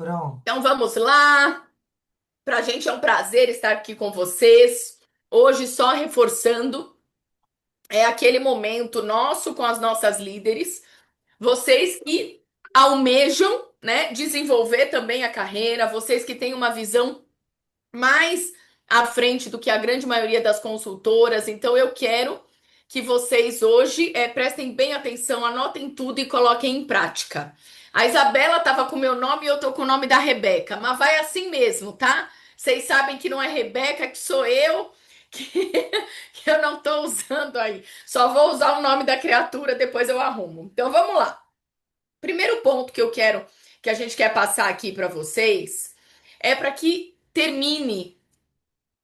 Pronto. Então vamos lá. Para a gente é um prazer estar aqui com vocês. Hoje, só reforçando, é aquele momento nosso com as nossas líderes, vocês que almejam, né, desenvolver também a carreira, vocês que têm uma visão mais à frente do que a grande maioria das consultoras. Então, eu quero que vocês hoje prestem bem atenção, anotem tudo e coloquem em prática. A Isabela estava com o meu nome e eu tô com o nome da Rebeca, mas vai assim mesmo, tá? Vocês sabem que não é Rebeca, que sou eu, que, que eu não tô usando aí. Só vou usar o nome da criatura, depois eu arrumo. Então vamos lá. Primeiro ponto que eu quero, que a gente quer passar aqui para vocês, é para que termine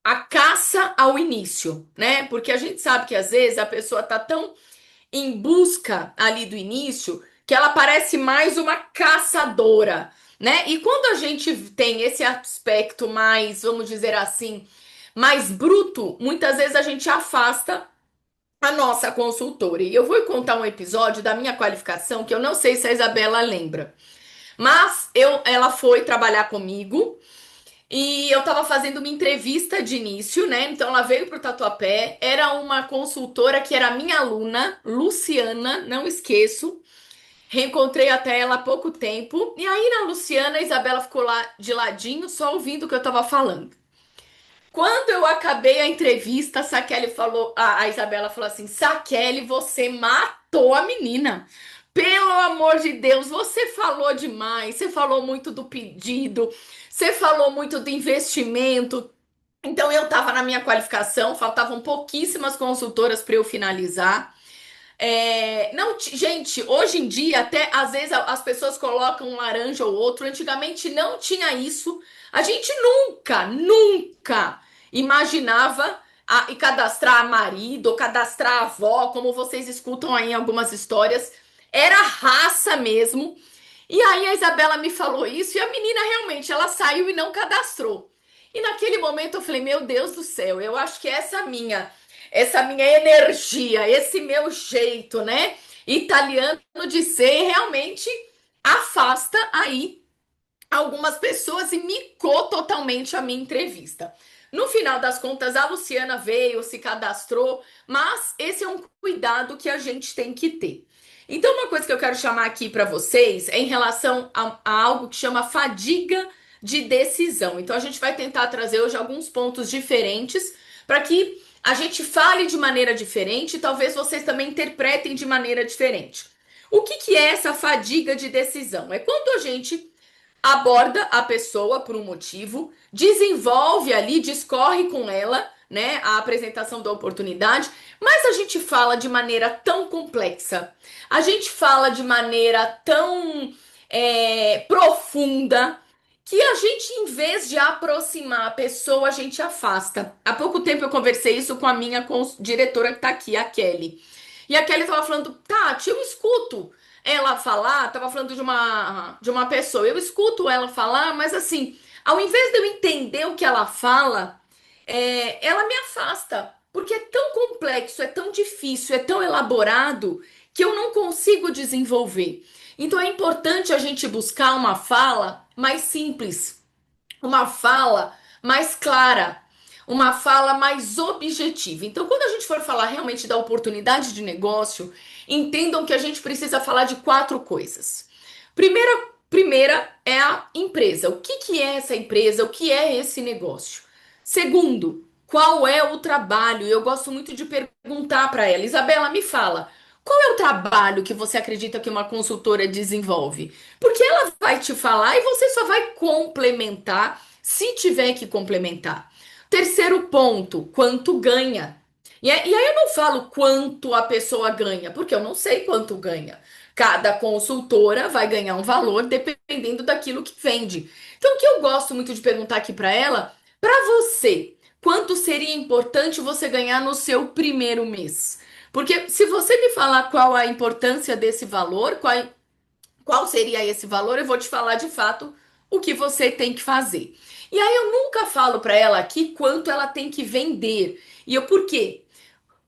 a caça ao início, né? Porque a gente sabe que às vezes a pessoa tá tão em busca ali do início que ela parece mais uma caçadora, né? E quando a gente tem esse aspecto mais, vamos dizer assim, mais bruto, muitas vezes a gente afasta a nossa consultora. E eu vou contar um episódio da minha qualificação que eu não sei se a Isabela lembra, mas ela foi trabalhar comigo. E eu tava fazendo uma entrevista de início, né? Então ela veio pro Tatuapé, era uma consultora que era minha aluna, Luciana, não esqueço. Reencontrei até ela há pouco tempo. E aí na Luciana, a Isabela ficou lá de ladinho, só ouvindo o que eu tava falando. Quando eu acabei a entrevista, a Saquele falou, a Isabela falou assim: Saquele, você matou a menina. Pelo amor de Deus, você falou demais. Você falou muito do pedido, você falou muito do investimento. Então eu estava na minha qualificação, faltavam pouquíssimas consultoras para eu finalizar. Não, gente, hoje em dia, até às vezes as pessoas colocam um laranja ou outro. Antigamente não tinha isso. A gente nunca imaginava e cadastrar marido ou cadastrar avó, como vocês escutam aí em algumas histórias. Era raça mesmo. E aí a Isabela me falou isso e a menina realmente ela saiu e não cadastrou. E naquele momento eu falei, meu Deus do céu, eu acho que essa minha energia, esse meu jeito, né, italiano de ser, realmente afasta aí algumas pessoas e micou totalmente a minha entrevista. No final das contas, a Luciana veio, se cadastrou, mas esse é um cuidado que a gente tem que ter. Então, uma coisa que eu quero chamar aqui para vocês é em relação a algo que chama fadiga de decisão. Então, a gente vai tentar trazer hoje alguns pontos diferentes para que a gente fale de maneira diferente e talvez vocês também interpretem de maneira diferente. O que, que é essa fadiga de decisão? É quando a gente aborda a pessoa por um motivo, desenvolve ali, discorre com ela, né, a apresentação da oportunidade, mas a gente fala de maneira tão complexa, a gente fala de maneira tão profunda, que a gente, em vez de aproximar a pessoa, a gente afasta. Há pouco tempo eu conversei isso com a minha diretora que tá aqui, a Kelly. E a Kelly tava falando, Tati, eu escuto ela falar, tava falando de uma pessoa, eu escuto ela falar, mas assim, ao invés de eu entender o que ela fala, ela me afasta, porque é tão complexo, é tão difícil, é tão elaborado que eu não consigo desenvolver. Então é importante a gente buscar uma fala mais simples, uma fala mais clara, uma fala mais objetiva. Então, quando a gente for falar realmente da oportunidade de negócio, entendam que a gente precisa falar de quatro coisas. Primeira é a empresa. O que, que é essa empresa? O que é esse negócio? Segundo, qual é o trabalho? Eu gosto muito de perguntar para ela. Isabela, me fala. Qual é o trabalho que você acredita que uma consultora desenvolve? Porque ela vai te falar e você só vai complementar se tiver que complementar. Terceiro ponto, quanto ganha? E aí eu não falo quanto a pessoa ganha, porque eu não sei quanto ganha. Cada consultora vai ganhar um valor dependendo daquilo que vende. Então, o que eu gosto muito de perguntar aqui para ela, para você, quanto seria importante você ganhar no seu primeiro mês? Porque se você me falar qual a importância desse valor, qual seria esse valor, eu vou te falar de fato o que você tem que fazer. E aí eu nunca falo para ela aqui quanto ela tem que vender. E eu por quê?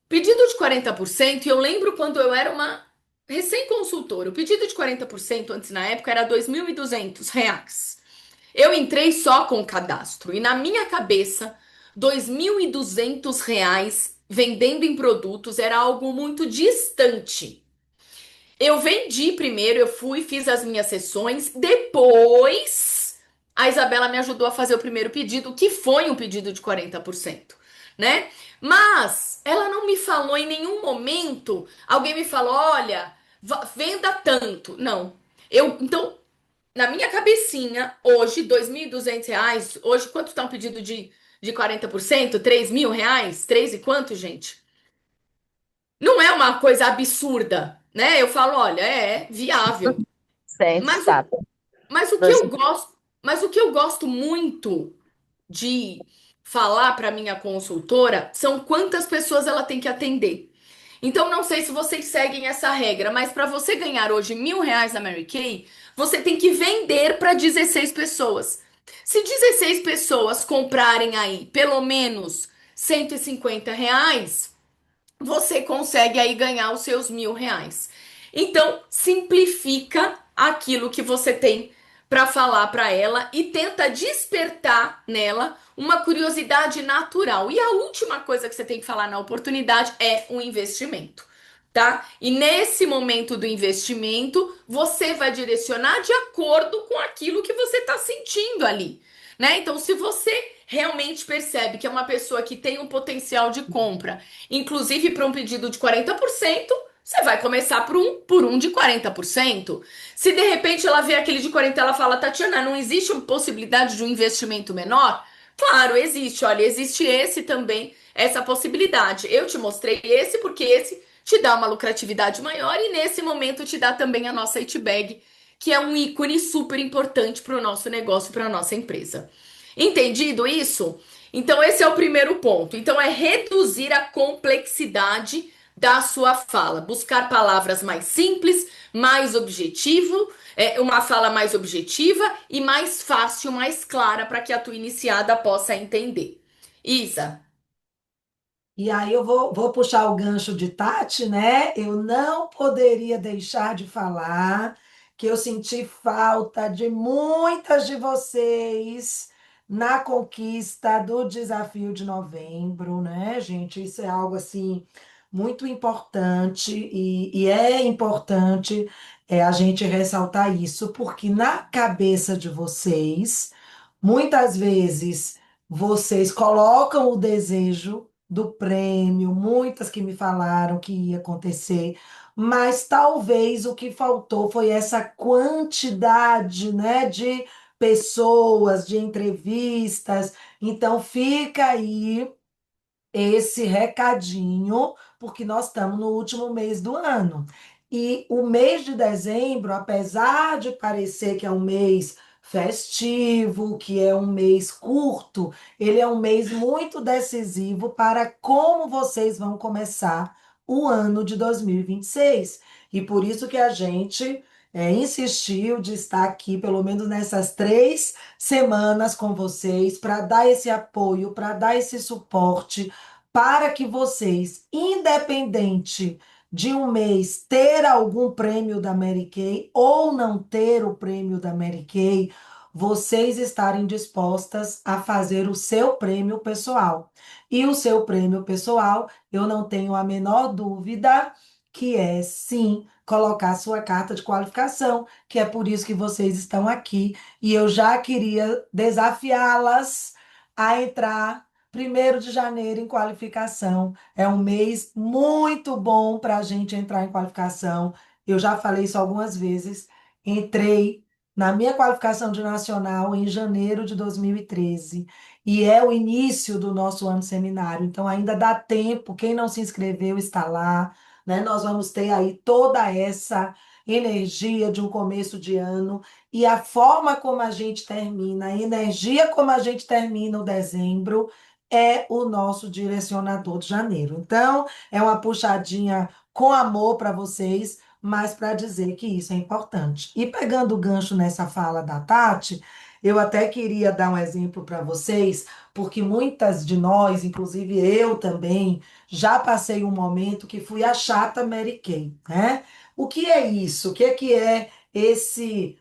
Pedido de 40%, e eu lembro quando eu era uma recém-consultora, o pedido de 40% antes na época era R$ 2.200. Eu entrei só com o cadastro e na minha cabeça, R$ 2.200 vendendo em produtos era algo muito distante. Eu vendi primeiro, eu fui, fiz as minhas sessões, depois a Isabela me ajudou a fazer o primeiro pedido, que foi um pedido de 40%, né? Mas ela não me falou em nenhum momento, alguém me falou, olha, venda tanto. Não. Então, na minha cabecinha, hoje, R$ 2.200, hoje quanto tá um pedido de 40%? R$ 3.000? Três e quanto, gente? Não é uma coisa absurda, né? Eu falo, olha, é viável. Certo, Mas o, está. mas o que Dois- eu gosto, mas o que eu gosto muito de falar para minha consultora são quantas pessoas ela tem que atender. Então, não sei se vocês seguem essa regra, mas para você ganhar hoje R$ 1.000 na Mary Kay, você tem que vender para 16 pessoas. Se 16 pessoas comprarem aí pelo menos R$ 150, você consegue aí ganhar os seus R$ 1.000. Então, simplifica aquilo que você tem para falar para ela e tenta despertar nela uma curiosidade natural. E a última coisa que você tem que falar na oportunidade é um investimento, tá? E nesse momento do investimento, você vai direcionar de acordo com aquilo que você está sentindo ali, né? Então, se você realmente percebe que é uma pessoa que tem um potencial de compra, inclusive para um pedido de 40%, você vai começar por um de 40%. Se de repente ela vê aquele de 40%, ela fala, Tatiana, não existe uma possibilidade de um investimento menor? Claro, existe. Olha, existe esse também, essa possibilidade. Eu te mostrei esse porque esse te dá uma lucratividade maior e nesse momento te dá também a nossa Itbag, que é um ícone super importante para o nosso negócio, para a nossa empresa. Entendido isso? Então, esse é o primeiro ponto. Então, é reduzir a complexidade da sua fala, buscar palavras mais simples, mais objetivo, uma fala mais objetiva e mais fácil, mais clara para que a tua iniciada possa entender. Isa, E aí eu vou puxar o gancho de Tati, né? Eu não poderia deixar de falar que eu senti falta de muitas de vocês na conquista do desafio de novembro, né, gente? Isso é algo assim muito importante e é importante a gente ressaltar isso, porque na cabeça de vocês, muitas vezes vocês colocam o desejo do prêmio, muitas que me falaram que ia acontecer, mas talvez o que faltou foi essa quantidade, né, de pessoas, de entrevistas. Então fica aí esse recadinho, porque nós estamos no último mês do ano. E o mês de dezembro, apesar de parecer que é um mês festivo, que é um mês curto, ele é um mês muito decisivo para como vocês vão começar o ano de 2026. E por isso que a gente insistiu de estar aqui, pelo menos nessas 3 semanas com vocês, para dar esse apoio, para dar esse suporte para que vocês, independente de um mês ter algum prêmio da Mary Kay ou não ter o prêmio da Mary Kay, vocês estarem dispostas a fazer o seu prêmio pessoal. E o seu prêmio pessoal, eu não tenho a menor dúvida que é sim colocar sua carta de qualificação, que é por isso que vocês estão aqui, e eu já queria desafiá-las a entrar 1º de janeiro em qualificação. É um mês muito bom para a gente entrar em qualificação. Eu já falei isso algumas vezes. Entrei na minha qualificação de nacional em janeiro de 2013 e é o início do nosso ano seminário. Então ainda dá tempo. Quem não se inscreveu está lá, né? Nós vamos ter aí toda essa energia de um começo de ano e a forma como a gente termina, a energia como a gente termina o dezembro é o nosso direcionador de janeiro. Então, é uma puxadinha com amor para vocês, mas para dizer que isso é importante. E pegando o gancho nessa fala da Tati, eu até queria dar um exemplo para vocês, porque muitas de nós, inclusive eu também, já passei um momento que fui a chata Mary Kay, né? O que é isso? O que é esse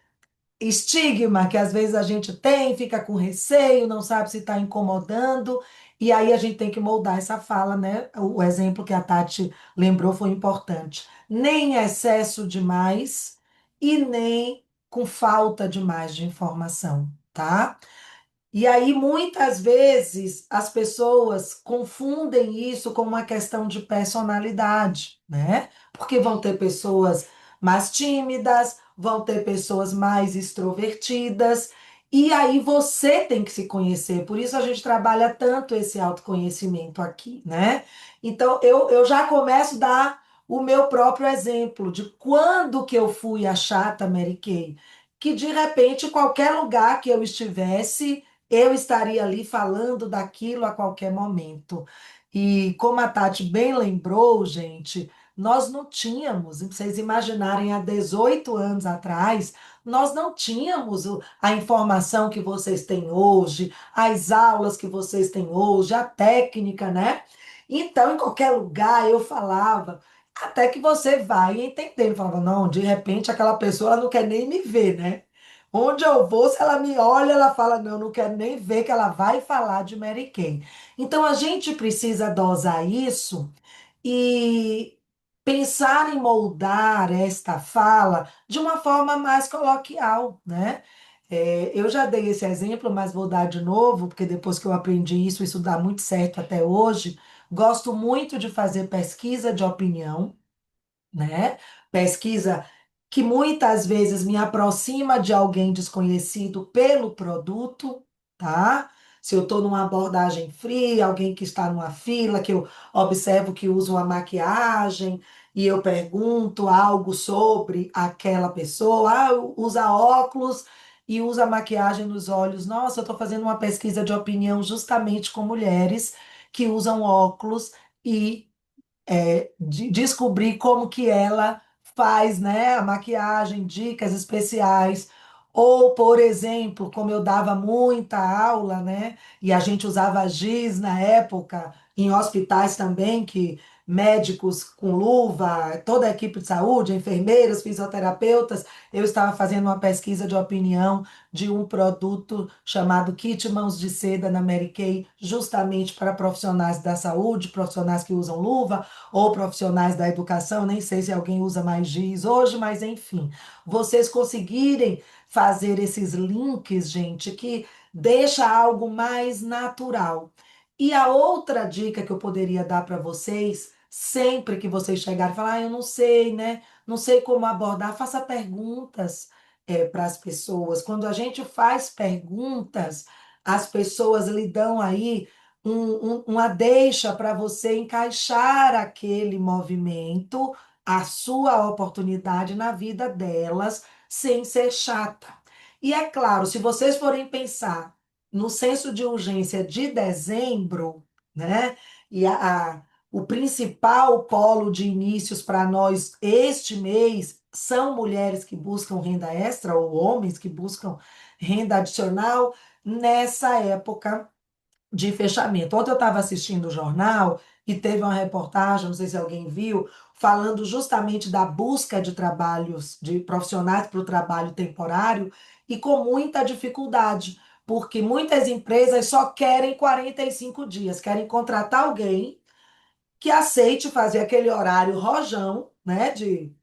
estigma que às vezes a gente tem, fica com receio, não sabe se está incomodando, e aí a gente tem que moldar essa fala, né? O exemplo que a Tati lembrou foi importante. Nem excesso demais e nem com falta demais de informação, tá? E aí, muitas vezes, as pessoas confundem isso com uma questão de personalidade, né? Porque vão ter pessoas mais tímidas, vão ter pessoas mais extrovertidas, e aí você tem que se conhecer. Por isso a gente trabalha tanto esse autoconhecimento aqui, né? Então, eu já começo a dar o meu próprio exemplo de quando que eu fui a chata Mary Kay. Que de repente, qualquer lugar que eu estivesse, eu estaria ali falando daquilo a qualquer momento. E como a Tati bem lembrou, gente, nós não tínhamos, pra vocês imaginarem, há 18 anos atrás, nós não tínhamos a informação que vocês têm hoje, as aulas que vocês têm hoje, a técnica, né? Então, em qualquer lugar eu falava, até que você vai entendendo. Falava, não, de repente aquela pessoa ela não quer nem me ver, né? Onde eu vou, se ela me olha, ela fala: Não, não quero nem ver que ela vai falar de Mary Kay. Então a gente precisa dosar isso e pensar em moldar esta fala de uma forma mais coloquial, né? Eu já dei esse exemplo, mas vou dar de novo, porque depois que eu aprendi isso, isso dá muito certo até hoje. Gosto muito de fazer pesquisa de opinião, né? Pesquisa que muitas vezes me aproxima de alguém desconhecido pelo produto, tá? Se eu estou numa abordagem fria, alguém que está numa fila, que eu observo que usa uma maquiagem e eu pergunto algo sobre aquela pessoa, usa óculos e usa maquiagem nos olhos. Nossa, eu estou fazendo uma pesquisa de opinião justamente com mulheres que usam óculos e de descobrir como que ela faz, né, a maquiagem, dicas especiais. Ou, por exemplo, como eu dava muita aula, né, e a gente usava giz na época, em hospitais também, que médicos com luva, toda a equipe de saúde, enfermeiros, fisioterapeutas, eu estava fazendo uma pesquisa de opinião de um produto chamado Kit Mãos de Seda na Mary Kay, justamente para profissionais da saúde, profissionais que usam luva, ou profissionais da educação, nem sei se alguém usa mais giz hoje, mas enfim, vocês conseguirem fazer esses links, gente, que deixa algo mais natural. E a outra dica que eu poderia dar para vocês, sempre que vocês chegarem e falar, eu não sei, né? Não sei como abordar, faça perguntas para as pessoas. Quando a gente faz perguntas, as pessoas lhe dão aí uma deixa para você encaixar aquele movimento, a sua oportunidade na vida delas, sem ser chata. E é claro, se vocês forem pensar no censo de urgência de dezembro, né? E o principal polo de inícios para nós este mês são mulheres que buscam renda extra ou homens que buscam renda adicional nessa época de fechamento. Ontem eu estava assistindo o jornal e teve uma reportagem, não sei se alguém viu, falando justamente da busca de trabalhos, de profissionais para o trabalho temporário e com muita dificuldade, porque muitas empresas só querem 45 dias, querem contratar alguém que aceite fazer aquele horário rojão, né, de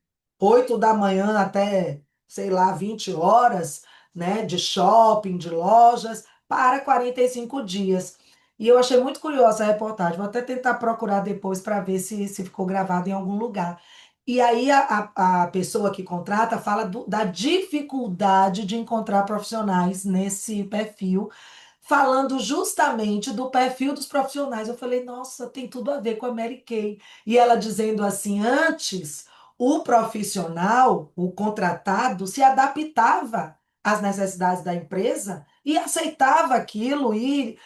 8 da manhã até, sei lá, 20 horas, né, de shopping, de lojas, para 45 dias. E eu achei muito curiosa a reportagem, vou até tentar procurar depois para ver se ficou gravado em algum lugar. E aí a pessoa que contrata fala da dificuldade de encontrar profissionais nesse perfil, falando justamente do perfil dos profissionais. Eu falei, nossa, tem tudo a ver com a Mary Kay. E ela dizendo assim, antes o profissional, o contratado, se adaptava às necessidades da empresa e aceitava aquilo e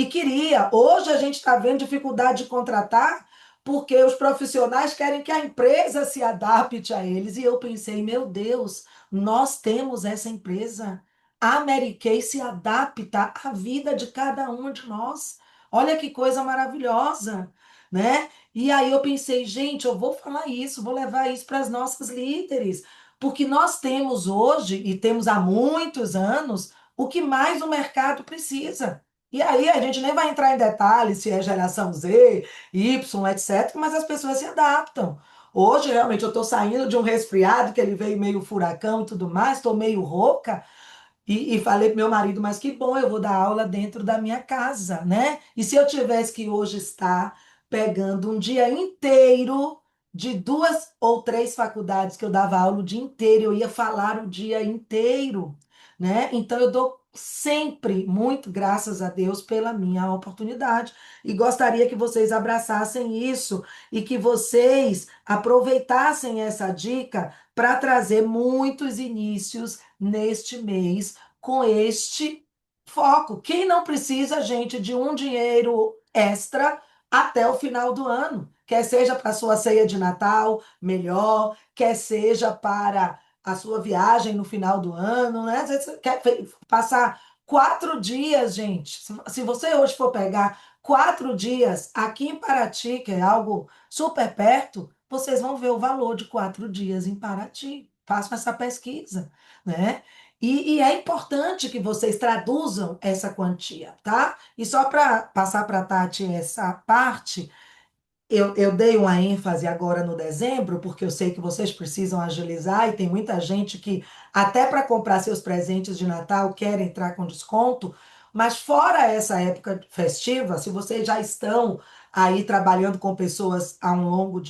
queria. Hoje a gente está vendo dificuldade de contratar porque os profissionais querem que a empresa se adapte a eles. E eu pensei, meu Deus, nós temos essa empresa. A Mary Kay se adapta à vida de cada um de nós. Olha que coisa maravilhosa, né? E aí eu pensei, gente, eu vou falar isso, vou levar isso para as nossas líderes, porque nós temos hoje, e temos há muitos anos, o que mais o mercado precisa. E aí a gente nem vai entrar em detalhes se é geração Z, Y, etc., mas as pessoas se adaptam. Hoje, realmente, eu estou saindo de um resfriado, que ele veio meio furacão e tudo mais, estou meio rouca, e falei pro meu marido, mas que bom, eu vou dar aula dentro da minha casa, né? E se eu tivesse que hoje estar pegando um dia inteiro de duas ou três faculdades que eu dava aula o dia inteiro, eu ia falar o dia inteiro, né? Então eu dou sempre muito graças a Deus pela minha oportunidade e gostaria que vocês abraçassem isso e que vocês aproveitassem essa dica para trazer muitos inícios neste mês com este foco. Quem não precisa, gente, de um dinheiro extra até o final do ano? Quer seja para a sua ceia de Natal, melhor, quer seja para a sua viagem no final do ano, né? Às vezes você quer passar 4 dias, gente. Se você hoje for pegar 4 dias aqui em Paraty, que é algo super perto, vocês vão ver o valor de 4 dias em Paraty. Façam essa pesquisa, né? E é importante que vocês traduzam essa quantia, tá? E só para passar para a Tati essa parte, eu dei uma ênfase agora no dezembro, porque eu sei que vocês precisam agilizar e tem muita gente que, até para comprar seus presentes de Natal, quer entrar com desconto. Mas fora essa época festiva, se vocês já estão aí trabalhando com pessoas ao longo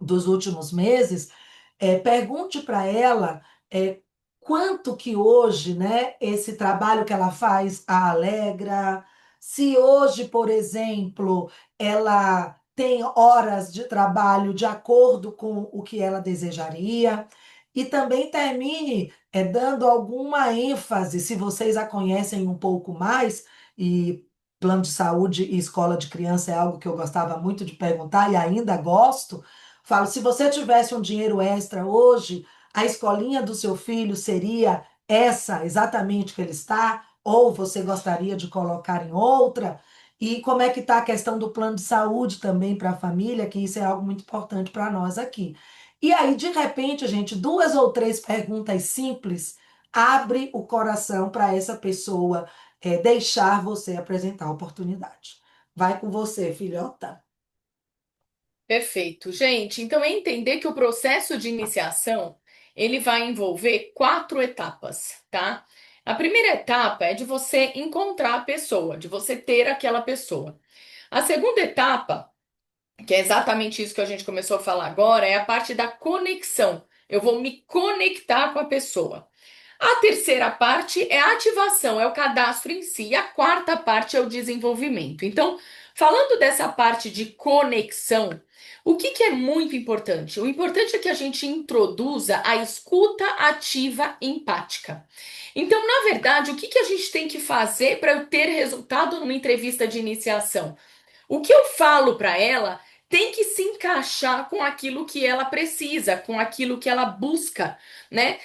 dos últimos meses, pergunte para ela quanto que hoje, né, esse trabalho que ela faz a alegra, se hoje, por exemplo, ela tem horas de trabalho de acordo com o que ela desejaria. E também termine dando alguma ênfase, se vocês a conhecem um pouco mais, e plano de saúde e escola de criança é algo que eu gostava muito de perguntar e ainda gosto. Falo, se você tivesse um dinheiro extra hoje, a escolinha do seu filho seria essa exatamente que ele está? Ou você gostaria de colocar em outra? E como é que está a questão do plano de saúde também para a família, que isso é algo muito importante para nós aqui. E aí, de repente, gente, 2 ou 3 perguntas simples abre o coração para essa pessoa deixar você apresentar a oportunidade. Vai com você, filhota. Perfeito, gente. Então é entender que o processo de iniciação ele vai envolver 4 etapas, tá? A primeira etapa é de você encontrar a pessoa, de você ter aquela pessoa. A segunda etapa, que é exatamente isso que a gente começou a falar agora, é a parte da conexão. Eu vou me conectar com a pessoa. A terceira parte é a ativação, é o cadastro em si. E a quarta parte é o desenvolvimento. Então, falando dessa parte de conexão, o que que é muito importante? O importante é que a gente introduza a escuta ativa empática. Então, na verdade, o que que a gente tem que fazer para eu ter resultado numa entrevista de iniciação? O que eu falo para ela tem que se encaixar com aquilo que ela precisa, com aquilo que ela busca, né?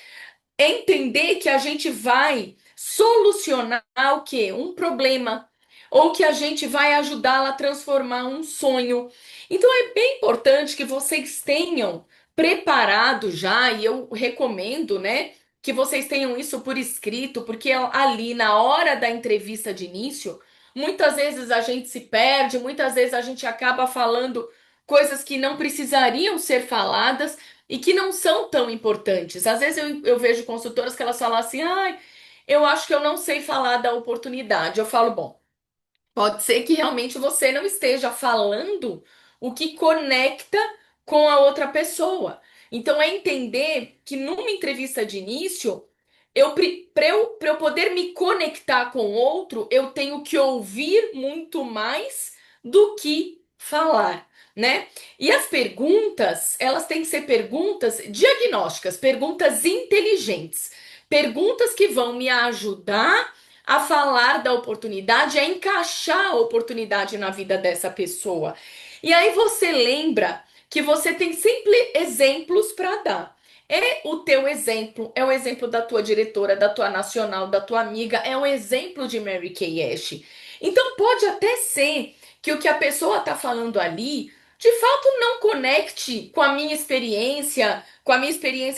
Entender que a gente vai solucionar o quê? Um problema. Ou que a gente vai ajudá-la a transformar um sonho. Então é bem importante que vocês tenham preparado já, e eu recomendo, né, que vocês tenham isso por escrito, porque ali na hora da entrevista de início, muitas vezes a gente se perde, muitas vezes a gente acaba falando coisas que não precisariam ser faladas e que não são tão importantes. Às vezes eu vejo consultoras que elas falam assim, ai, eu acho que eu não sei falar da oportunidade. Eu falo, bom, pode ser que realmente você não esteja falando o que conecta com a outra pessoa. Então é entender que numa entrevista de início, para eu poder me conectar com o outro, eu tenho que ouvir muito mais do que falar, né? E as perguntas, elas têm que ser perguntas diagnósticas, perguntas inteligentes, perguntas que vão me ajudar a falar da oportunidade, a encaixar a oportunidade na vida dessa pessoa. E aí você lembra que você tem sempre exemplos para dar. É o teu exemplo, é o exemplo da tua diretora, da tua nacional, da tua amiga, é o exemplo de Mary Kay Ash. Então pode até ser que o que a pessoa está falando ali, de fato não conecte com a minha experiência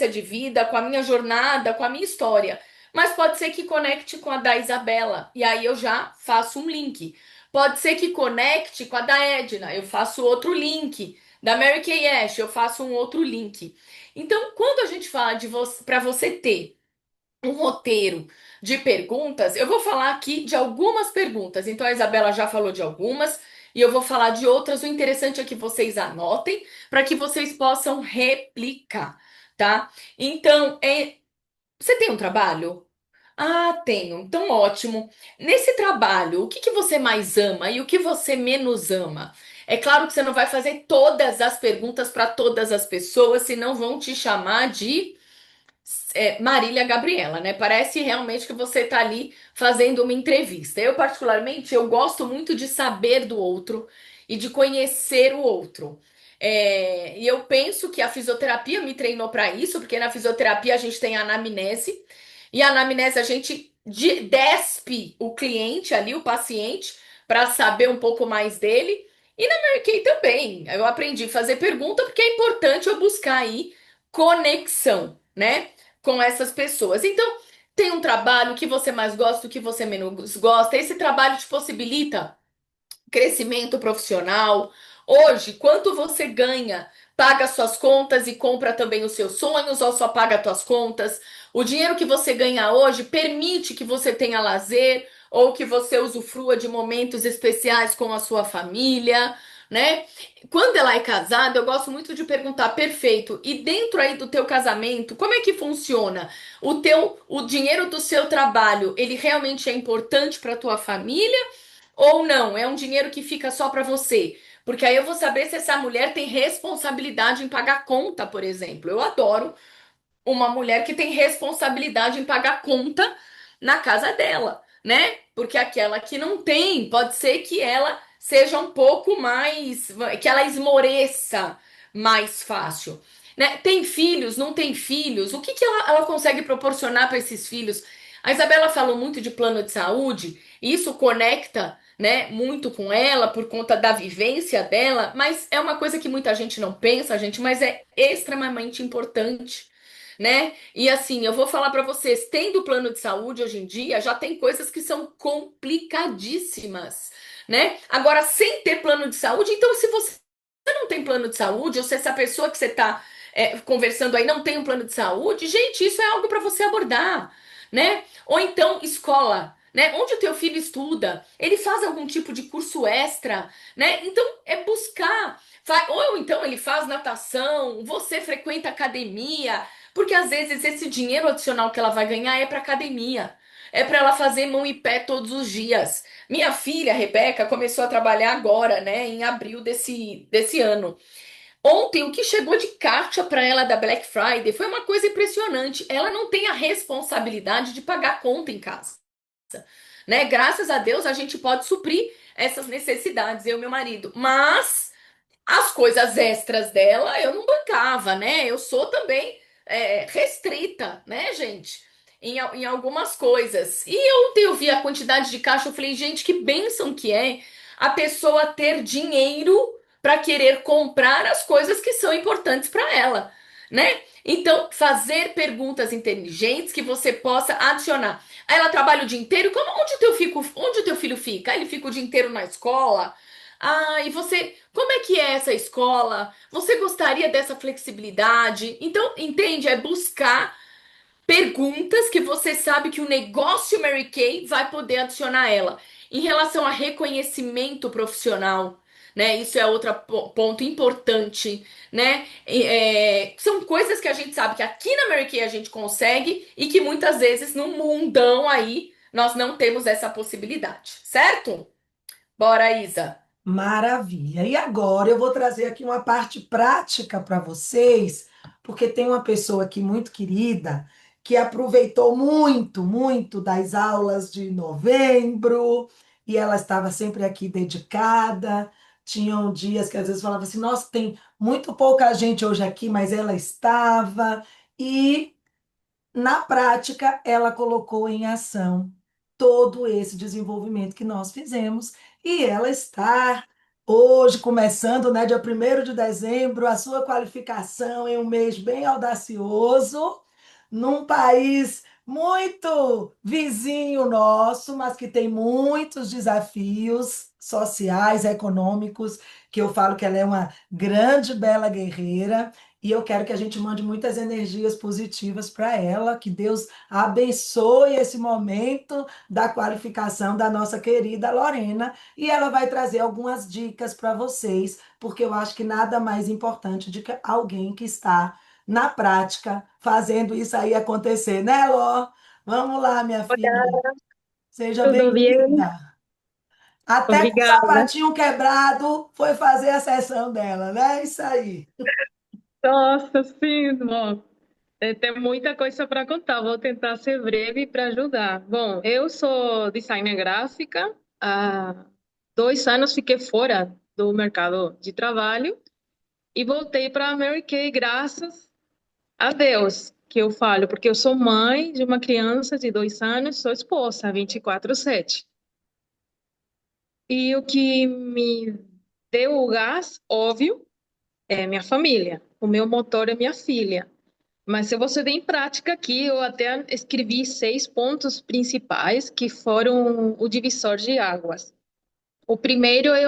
de vida, com a minha jornada, com a minha história. Mas pode ser que conecte com a da Isabela, e aí eu já faço um link. Pode ser que conecte com a da Edna, eu faço outro link. Da Mary Kay Ash, eu faço um outro link. Então, quando a gente fala de você, para você ter um roteiro de perguntas, eu vou falar aqui de algumas perguntas. Então a Isabela já falou de algumas e eu vou falar de outras. O interessante é que vocês anotem para que vocês possam replicar, tá? Então, você tem um trabalho? Ah, tenho. Então, ótimo. Nesse trabalho, o que que você mais ama e o que você menos ama? É claro que você não vai fazer todas as perguntas para todas as pessoas, senão vão te chamar de Marília Gabriela, né? Parece realmente que você está ali fazendo uma entrevista. Eu, particularmente, eu gosto muito de saber do outro e de conhecer o outro. E eu penso que a fisioterapia me treinou para isso, porque na fisioterapia a gente tem a anamnese, e a anamnese a gente despe o cliente ali, o paciente, para saber um pouco mais dele. E na Mary Kay também. Eu aprendi a fazer pergunta porque é importante eu buscar aí conexão, né? Com essas pessoas. Então, tem um trabalho que você mais gosta, o que você menos gosta. Esse trabalho te possibilita crescimento profissional. Hoje, quanto você ganha? Paga suas contas e compra também os seus sonhos ou só paga suas contas? O dinheiro que você ganha hoje permite que você tenha lazer ou que você usufrua de momentos especiais com a sua família, né? Quando ela é casada, eu gosto muito de perguntar, perfeito, e dentro aí do teu casamento, como é que funciona? O dinheiro do seu trabalho, ele realmente é importante para tua família? Ou não, é um dinheiro que fica só para você. Porque aí eu vou saber se essa mulher tem responsabilidade em pagar conta, por exemplo. Eu adoro uma mulher que tem responsabilidade em pagar conta na casa dela, né? Porque aquela que não tem, pode ser que ela seja um pouco mais, que ela esmoreça mais fácil. Né? Tem filhos, não tem filhos? O que que ela consegue proporcionar para esses filhos? A Isabela falou muito de plano de saúde, e isso conecta, né, muito com ela por conta da vivência dela, mas é uma coisa que muita gente não pensa, gente, mas é extremamente importante, né? E assim, eu vou falar para vocês, tendo plano de saúde hoje em dia, já tem coisas que são complicadíssimas, né? Agora, sem ter plano de saúde, então se você não tem plano de saúde, ou se essa pessoa que você está conversando aí não tem um plano de saúde, gente, isso é algo para você abordar, né? Ou então escola, né? Onde o teu filho estuda, ele faz algum tipo de curso extra, né? Então é buscar, ou então ele faz natação, você frequenta academia, porque às vezes esse dinheiro adicional que ela vai ganhar é para academia. É para ela fazer mão e pé todos os dias. Minha filha, Rebeca, começou a trabalhar agora, né, em abril desse ano. Ontem, o que chegou de caixa para ela da Black Friday foi uma coisa impressionante. Ela não tem a responsabilidade de pagar a conta em casa, né? Graças a Deus a gente pode suprir essas necessidades, eu e meu marido. Mas as coisas extras dela eu não bancava, né? Eu sou também restrita, né, gente? Em algumas coisas. E ontem eu vi a quantidade de caixa, eu falei, gente, que bênção que é a pessoa ter dinheiro para querer comprar as coisas que são importantes para ela, né? Então, fazer perguntas inteligentes que você possa adicionar. Aí ela trabalha o dia inteiro, onde o teu filho fica? Ele fica o dia inteiro na escola? Ah, e você, como é que é essa escola? Você gostaria dessa flexibilidade? Então, entende? É buscar perguntas que você sabe que o negócio Mary Kay vai poder adicionar a ela. Em relação a reconhecimento profissional, né? Isso é outro ponto importante, né? São coisas que a gente sabe que aqui na Mary Kay a gente consegue e que muitas vezes no mundão aí nós não temos essa possibilidade, certo? Bora, Isa. Maravilha. E agora eu vou trazer aqui uma parte prática para vocês, porque tem uma pessoa aqui muito querida que aproveitou muito, muito das aulas de novembro e ela estava sempre aqui dedicada. Tinham dias que às vezes falava assim: nossa, tem muito pouca gente hoje aqui, mas ela estava. E na prática, ela colocou em ação todo esse desenvolvimento que nós fizemos e ela está Hoje, começando, né, dia 1º de dezembro, a sua qualificação em um mês bem audacioso, num país muito vizinho nosso, mas que tem muitos desafios sociais, econômicos, que eu falo que ela é uma grande, bela guerreira, e eu quero que a gente mande muitas energias positivas para ela, que Deus abençoe esse momento da qualificação da nossa querida Lorena e ela vai trazer algumas dicas para vocês, porque eu acho que nada mais importante do que alguém que está na prática fazendo isso aí acontecer, né, Ló? Vamos lá, minha filha. Hola, Seja ¿todo bien? bem-vinda. Até com o Obrigada. sapatinho quebrado foi fazer a sessão dela, né? Isso aí. Nossa, sim, bom, tem muita coisa para contar. Vou tentar ser breve para ajudar. Bom, eu sou designer gráfica. Há 2 anos fiquei fora do mercado de trabalho e voltei para a Mary Kay, graças a Deus, que eu falo, porque eu sou mãe de uma criança de 2 anos, sou esposa 24/7. E o que me deu o gás, óbvio, é minha família. O meu motor é minha filha. Mas se você ver em prática aqui, eu até escrevi 6 pontos principais que foram o divisor de águas. O primeiro é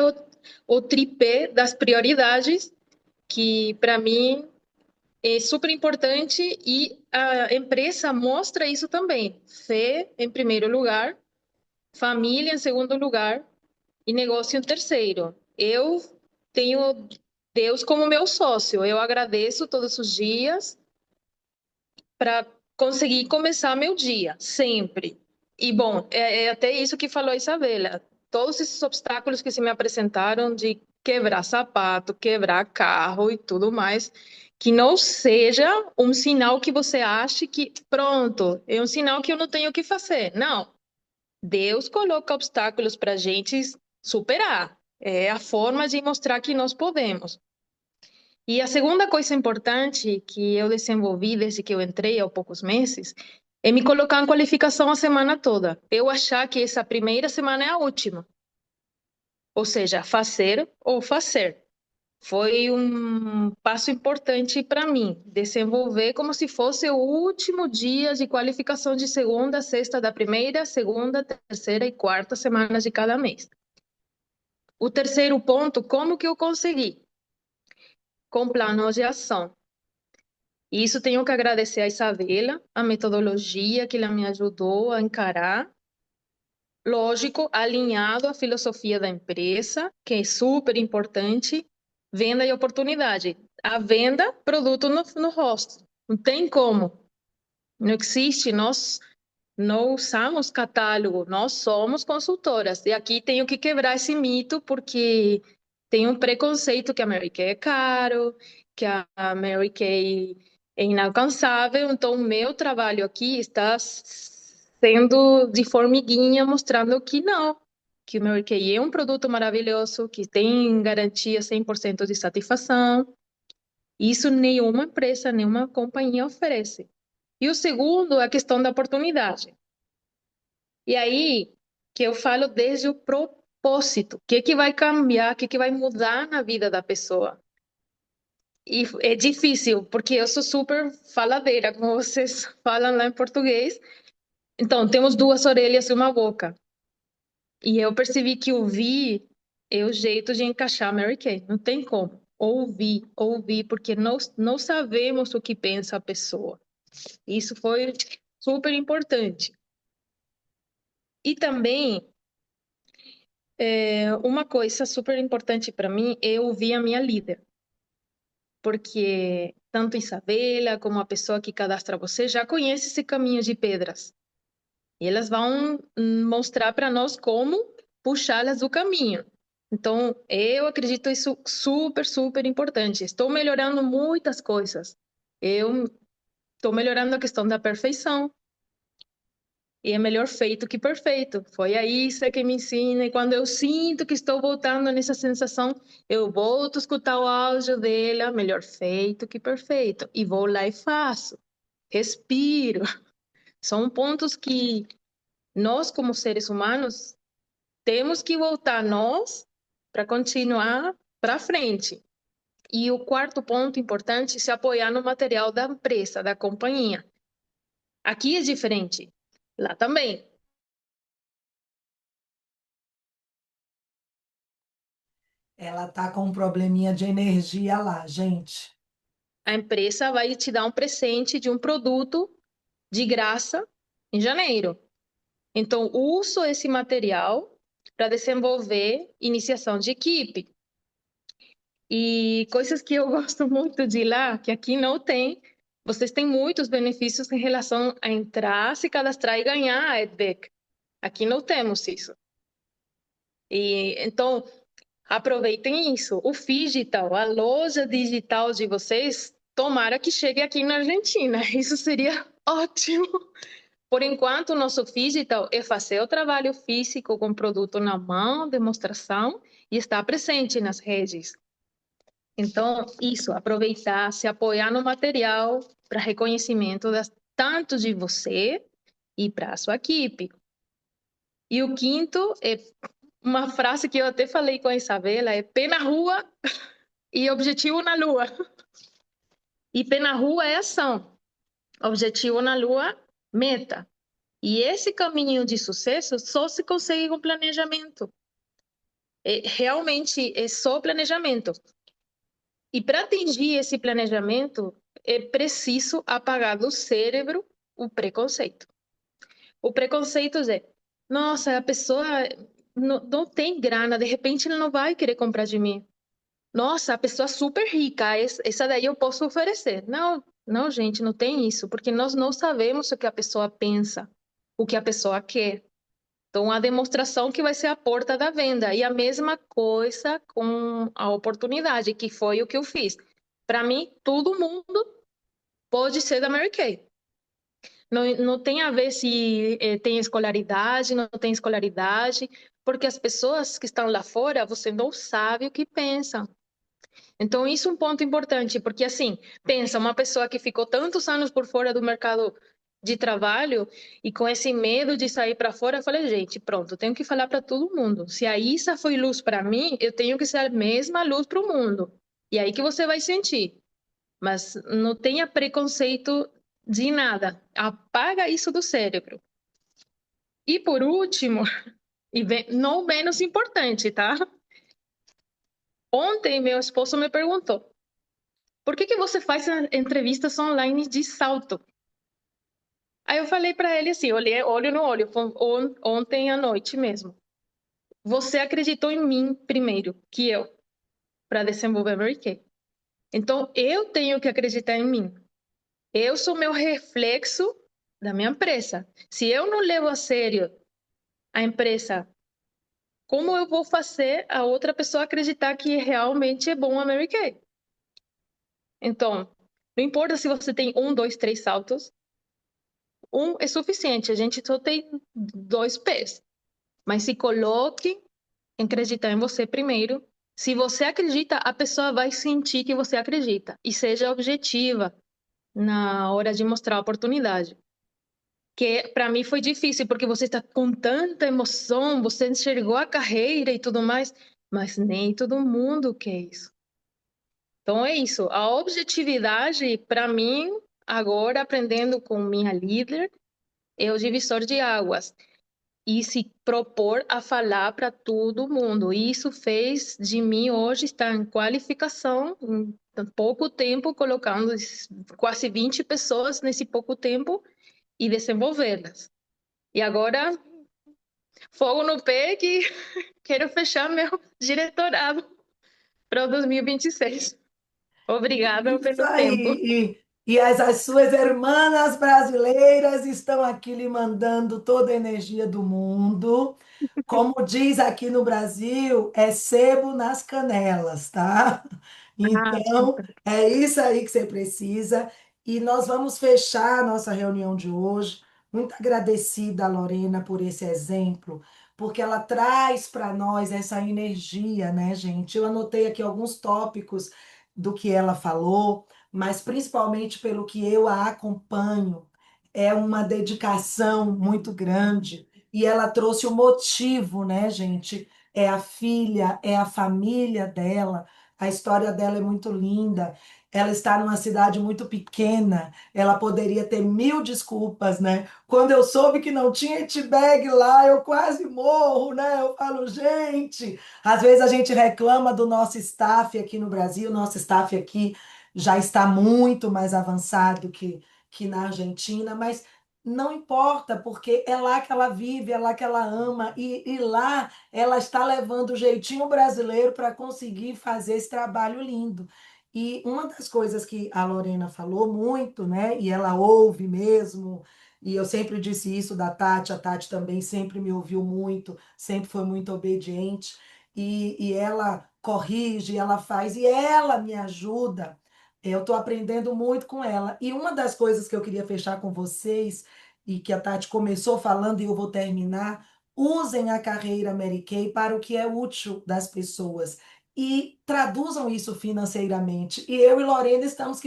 o tripé das prioridades, que para mim é super importante e a empresa mostra isso também. Fé em primeiro lugar, família em segundo lugar e negócio em terceiro. Eu tenho Deus como meu sócio. Eu agradeço todos os dias para conseguir começar meu dia, sempre. E, bom, é até isso que falou a Isabela. Todos esses obstáculos que se me apresentaram de quebrar sapato, quebrar carro e tudo mais, que não seja um sinal que você ache que, pronto, é um sinal que eu não tenho o que fazer. Não. Deus coloca obstáculos para a gente superar. É a forma de mostrar que nós podemos. E a segunda coisa importante que eu desenvolvi desde que eu entrei há poucos meses é me colocar em qualificação a semana toda. Eu achar que essa primeira semana é a última. Ou seja, fazer ou fazer. Foi um passo importante para mim, desenvolver como se fosse o último dia de qualificação de segunda, sexta da primeira, segunda, terceira e quarta semana de cada mês. O terceiro ponto, como que eu consegui? Com plano de ação. E isso tenho que agradecer a Isabela, a metodologia que ela me ajudou a encarar. Lógico, alinhado à filosofia da empresa, que é super importante, venda e oportunidade. A venda, produto no rosto. Não tem como. Não existe. Nós não usamos catálogo, nós somos consultoras. E aqui tenho que quebrar esse mito, porque tem um preconceito que a Mary Kay é caro, que a Mary Kay é inalcançável. Então, o meu trabalho aqui está sendo de formiguinha, mostrando que não, que o Mary Kay é um produto maravilhoso, que tem garantia 100% de satisfação. Isso nenhuma empresa, nenhuma companhia oferece. E o segundo é a questão da oportunidade. E aí que eu falo desde o propósito, o que que vai cambiar, o que que vai mudar na vida da pessoa. E é difícil, porque eu sou super faladeira, como vocês falam lá em português. Então, temos duas orelhas e uma boca. E eu percebi que ouvir é o jeito de encaixar a Mary Kay. Não tem como. Ouvir, ouvir, porque nós não sabemos o que pensa a pessoa. Isso foi super importante. E também uma coisa super importante para mim é ouvir a minha líder, porque tanto Isabela como a pessoa que cadastra você já conhece esse caminho de pedras. E elas vão mostrar para nós como puxá-las do caminho. Então, eu acredito isso super, super importante. Estou melhorando muitas coisas. Eu estou melhorando a questão da perfeição. E é melhor feito que perfeito. Foi a Isa que me ensina. E quando eu sinto que estou voltando nessa sensação, eu volto a escutar o áudio dela, melhor feito que perfeito. E vou lá e faço. Respiro. São pontos que nós, como seres humanos, temos que voltar a nós para continuar para frente. E o quarto ponto importante é se apoiar no material da empresa, da companhia. Aqui é diferente, lá também. Ela tá com um probleminha de energia lá, gente. A empresa vai te dar um presente de um produto de graça em janeiro. Então, uso esse material para desenvolver iniciação de equipe. E coisas que eu gosto muito de lá, que aqui não tem, vocês têm muitos benefícios em relação a entrar, se cadastrar e ganhar a EdBack. Aqui não temos isso. E então, aproveitem isso. O Phygital, a loja digital de vocês, tomara que chegue aqui na Argentina. Isso seria ótimo. Por enquanto, o nosso Phygital é fazer o trabalho físico com produto na mão, demonstração, e estar presente nas redes. Então, isso, aproveitar, se apoiar no material para reconhecimento tanto de você e para a sua equipe. E o quinto é uma frase que eu até falei com a Isabela, é pé na rua e objetivo na lua. E pé na rua é ação, objetivo na lua, meta. E esse caminho de sucesso só se consegue com planejamento. Realmente é só planejamento. E para atingir esse planejamento, é preciso apagar do cérebro o preconceito. O preconceito é, nossa, a pessoa não tem grana, de repente ele não vai querer comprar de mim. Nossa, a pessoa super rica, essa daí eu posso oferecer. Não, não, gente, não tem isso, porque nós não sabemos o que a pessoa pensa, o que a pessoa quer. Então, a demonstração que vai ser a porta da venda. E a mesma coisa com a oportunidade, que foi o que eu fiz. Para mim, todo mundo pode ser da Mary Kay. Não tem a ver se tem escolaridade, não tem escolaridade, porque as pessoas que estão lá fora, você não sabe o que pensam. Então, isso é um ponto importante, porque assim, pensa, uma pessoa que ficou tantos anos por fora do mercado de trabalho e com esse medo de sair para fora, eu falei, gente, pronto, eu tenho que falar para todo mundo. Se a Isa foi luz para mim, eu tenho que ser a mesma luz para o mundo. E aí que você vai sentir. Mas não tenha preconceito de nada. Apaga isso do cérebro. E por último, e não menos importante, tá? Ontem meu esposo me perguntou: por que você faz entrevistas online de salto? Aí eu falei para ele assim, olhei olho no olho, ontem à noite mesmo. Você acreditou em mim primeiro que eu, para desenvolver Mary Kay. Então eu tenho que acreditar em mim. Eu sou meu reflexo da minha empresa. Se eu não levo a sério a empresa, como eu vou fazer a outra pessoa acreditar que realmente é bom a Mary Kay? Então, não importa se você tem 1, 2, 3 saltos, um é suficiente. A gente só tem 2 pés. Mas se coloque em acreditar em você primeiro. Se você acredita, a pessoa vai sentir que você acredita. E seja objetiva na hora de mostrar a oportunidade. Que para mim foi difícil, porque você está com tanta emoção, você enxergou a carreira e tudo mais, mas nem todo mundo quer isso. Então é isso, a objetividade, para mim, agora aprendendo com minha líder, é o divisor de águas. E se propor a falar para todo mundo. E isso fez de mim hoje estar em qualificação, em pouco tempo, colocando quase 20 pessoas nesse pouco tempo e desenvolvê-las. E agora, fogo no pé que quero fechar meu diretorado para o 2026. Obrigada Isso pelo tempo. aí. E as suas irmãs brasileiras estão aqui lhe mandando toda a energia do mundo. Como diz aqui no Brasil, é sebo nas canelas, tá? Ah, Então, super. é isso aí que você precisa. E nós vamos fechar a nossa reunião de hoje. Muito agradecida, Lorena, por esse exemplo, porque ela traz para nós essa energia, né, gente? Eu anotei aqui alguns tópicos do que ela falou, mas principalmente pelo que eu a acompanho, é uma dedicação muito grande e ela trouxe o motivo, né, gente, é a filha, é a família dela. A história dela é muito linda. Ela está numa cidade muito pequena. Ela poderia ter mil desculpas, né? Quando eu soube que não tinha Itbag lá, eu quase morro, né? Eu falo, gente, às vezes a gente reclama do nosso staff aqui no Brasil, nosso staff aqui já está muito mais avançado que na Argentina, mas não importa, porque é lá que ela vive, é lá que ela ama, e lá ela está levando o jeitinho brasileiro para conseguir fazer esse trabalho lindo. E uma das coisas que a Lorena falou muito, né, e ela ouve mesmo, e eu sempre disse isso da Tati, a Tati também sempre me ouviu muito, sempre foi muito obediente, e ela corrige, ela faz, e ela me ajuda. Eu estou aprendendo muito com ela. E uma das coisas que eu queria fechar com vocês, e que a Tati começou falando, e eu vou terminar, usem a carreira Mary Kay para o que é útil das pessoas e traduzam isso financeiramente. E eu e Lorena estamos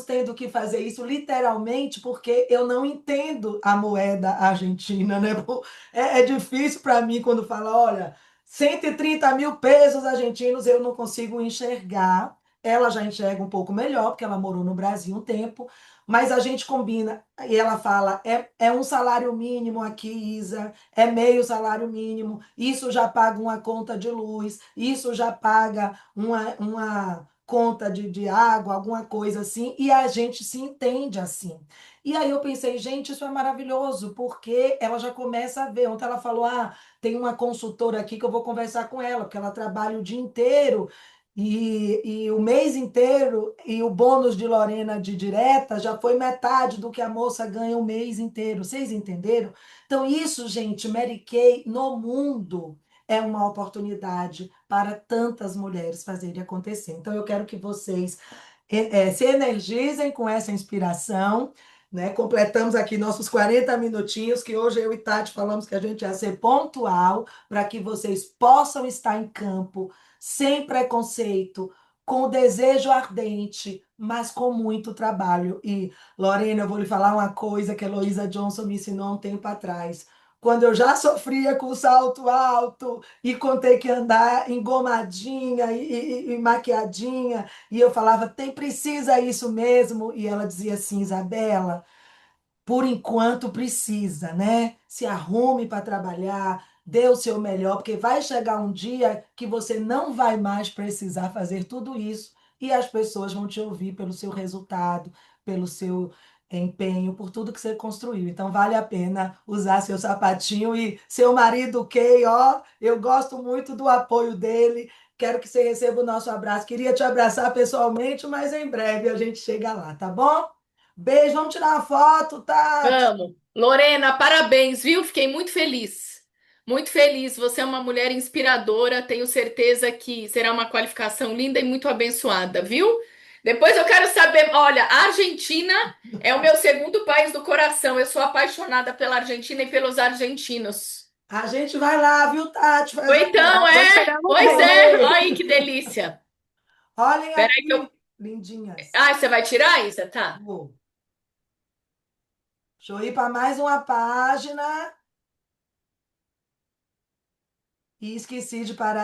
tendo que fazer isso literalmente, porque eu não entendo a moeda argentina, né? É difícil para mim quando fala, olha, 130 mil pesos argentinos eu não consigo enxergar. Ela já enxerga um pouco melhor, porque ela morou no Brasil um tempo, mas a gente combina, e ela fala, é um salário mínimo aqui, Isa, é meio salário mínimo, isso já paga uma conta de luz, isso já paga uma conta de água, alguma coisa assim, e a gente se entende assim. E aí eu pensei, gente, isso é maravilhoso, porque ela já começa a ver. Ontem ela falou, tem uma consultora aqui que eu vou conversar com ela, porque ela trabalha o dia inteiro e o mês inteiro, e o bônus de Lorena de direta já foi metade do que a moça ganha o mês inteiro. Vocês entenderam? Então, isso, gente, Mary Kay no mundo é uma oportunidade para tantas mulheres fazerem acontecer. Então, eu quero que vocês se energizem com essa inspiração. Né? Completamos aqui nossos 40 minutinhos, que hoje eu e Tati falamos que a gente ia ser pontual, para que vocês possam estar em campo sem preconceito, com desejo ardente, mas com muito trabalho. E, Lorena, eu vou lhe falar uma coisa que a Heloísa Johnson me ensinou há um tempo atrás. Quando eu já sofria com salto alto e com ter que andar engomadinha e maquiadinha, e eu falava, precisa isso mesmo? E ela dizia assim, Isabela, por enquanto precisa, né? Se arrume para trabalhar, dê o seu melhor, porque vai chegar um dia que você não vai mais precisar fazer tudo isso e as pessoas vão te ouvir pelo seu resultado, pelo seu empenho, por tudo que você construiu. Então vale a pena usar seu sapatinho e seu marido Kay, ó, eu gosto muito do apoio dele. Quero que você receba o nosso abraço. Queria te abraçar pessoalmente, mas em breve a gente chega lá, tá bom? Beijo, vamos tirar uma foto, Tati. Vamos. Lorena, parabéns, viu? Fiquei muito feliz. Muito feliz. Você é uma mulher inspiradora. Tenho certeza que será uma qualificação linda e muito abençoada, viu? Depois eu quero saber. Olha, a Argentina é o meu segundo país do coração. Eu sou apaixonada pela Argentina e pelos argentinos. A gente vai lá, viu, Tati? Faz um Então, Nós é. queremos Pois ver. é. Olha aí que delícia. Olhem Peraí que eu. aqui, lindinhas. Ah, você vai tirar, Isa? Tá. Vou. Deixa eu ir para mais uma página. E esqueci de parar.